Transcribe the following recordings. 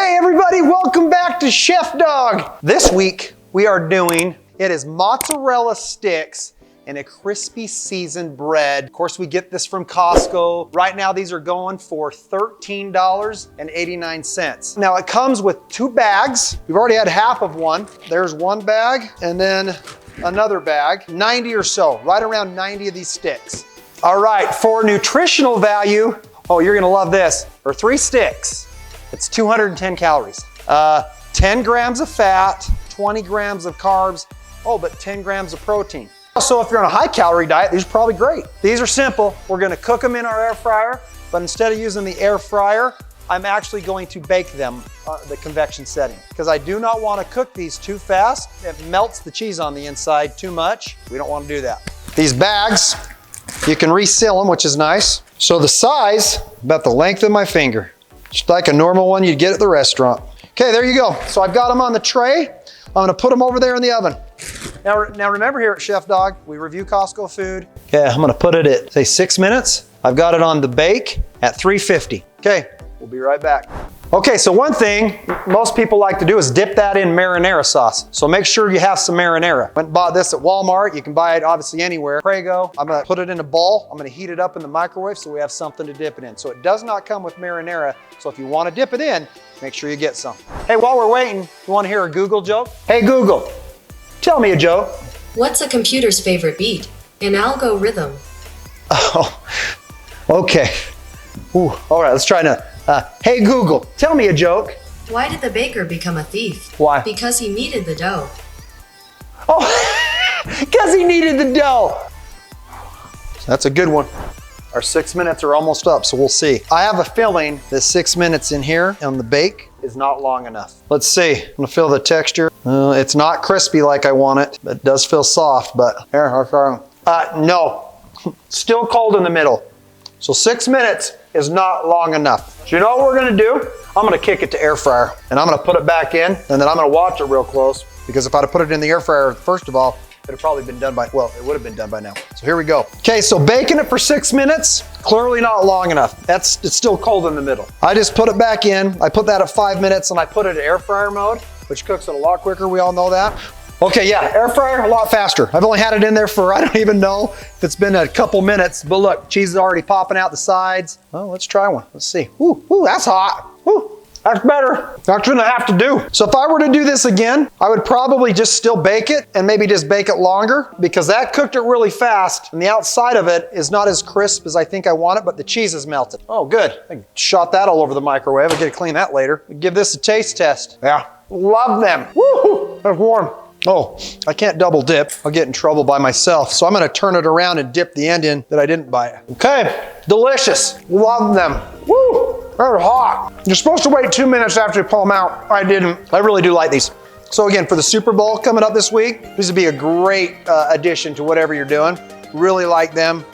Hey everybody, welcome back to Chef Dawg. This week we are doing, it is mozzarella sticks and a crispy seasoned bread. Of course, we get this from Costco. Right now, these are going for $13.89. Now, it comes with 2 bags. We've already had half of one. There's 1 bag, and then another bag, 90 or so, right around 90 of these sticks. All right, for nutritional value, oh, you're gonna love this. For 3 sticks, it's 210 calories. 10 grams of fat, 20 grams of carbs, oh, but 10 grams of protein. So if you're on a high calorie diet, these are probably great. These are simple. We're gonna cook them in our air fryer, but instead of using the air fryer, I'm actually going to bake them the convection setting because I do not want to cook these too fast. It melts the cheese on the inside too much. We don't want to do that. These bags, you can reseal them, which is nice. So the size, about the length of my finger, just like a normal one you'd get at the restaurant. Okay, there you go. So I've got them on the tray. I'm gonna put them over there in the oven. Now remember here at Chef Dawg, we review Costco food. Okay, I'm gonna put it at, say, 6 minutes. I've got it on the bake at 350. Okay, we'll be right back. Okay, so one thing most people like to do is dip that in marinara sauce. So make sure you have some marinara. Went and bought this at Walmart. You can buy it obviously anywhere. Prego, I'm gonna put it in a bowl. I'm gonna heat it up in the microwave so we have something to dip it in. So it does not come with marinara. So if you wanna dip it in, make sure you get some. Hey, while we're waiting, you wanna hear a Google joke? Hey Google, tell me a joke. What's a computer's favorite beat? An algorithm. Oh, okay. Ooh, all right, let's try now. Hey Google, tell me a joke. Why did the baker become a thief? Why? Because he needed the dough. Oh, because he needed the dough. That's a good one. Our 6 minutes are almost up, so we'll see. I have a feeling that 6 minutes in here on the bake is not long enough. Let's see, I'm gonna feel the texture. It's not crispy like I want it, but it does feel soft, but here, no, still cold in the middle. So 6 minutes is not long enough. So you know what we're gonna do? I'm gonna kick it to air fryer and I'm gonna put it back in and then I'm gonna watch it real close because if I'd have put it in the air fryer, first of all, it'd have probably been done by, well, it would have been done by now. So here we go. Okay, so baking it for 6 minutes, clearly not long enough. It's still cold in the middle. I just put it back in. I put that at 5 minutes and I put it in air fryer mode, which cooks it a lot quicker, we all know that. Okay, yeah, air fryer, a lot faster. I've only had it in there for, I don't even know if it's been a couple minutes, but look, cheese is already popping out the sides. Well, let's try one, let's see. Ooh, that's hot, ooh, that's better. That's what I have to do. So if I were to do this again, I would probably just still bake it and maybe just bake it longer because that cooked it really fast and the outside of it is not as crisp as I think I want it, but the cheese is melted. Oh, good, I shot that all over the microwave. I'll get to clean that later. Give this a taste test. Yeah, love them. Woo, that's warm. Oh, I can't double dip. I'll get in trouble by myself. So I'm gonna turn it around and dip the end in that I didn't buy. Okay, delicious. Love them. Woo, they're hot. You're supposed to wait 2 minutes after you pull them out. I didn't. I really do like these. So again, for the Super Bowl coming up this week, these would be a great addition to whatever you're doing. Really like them.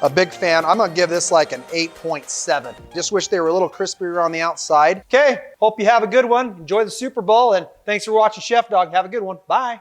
A big fan. I'm gonna give this like an 8.7. Just wish they were a little crispier on the outside. Okay, hope you have a good one. Enjoy the Super Bowl and thanks for watching Chef Dawg. Have a good one. Bye.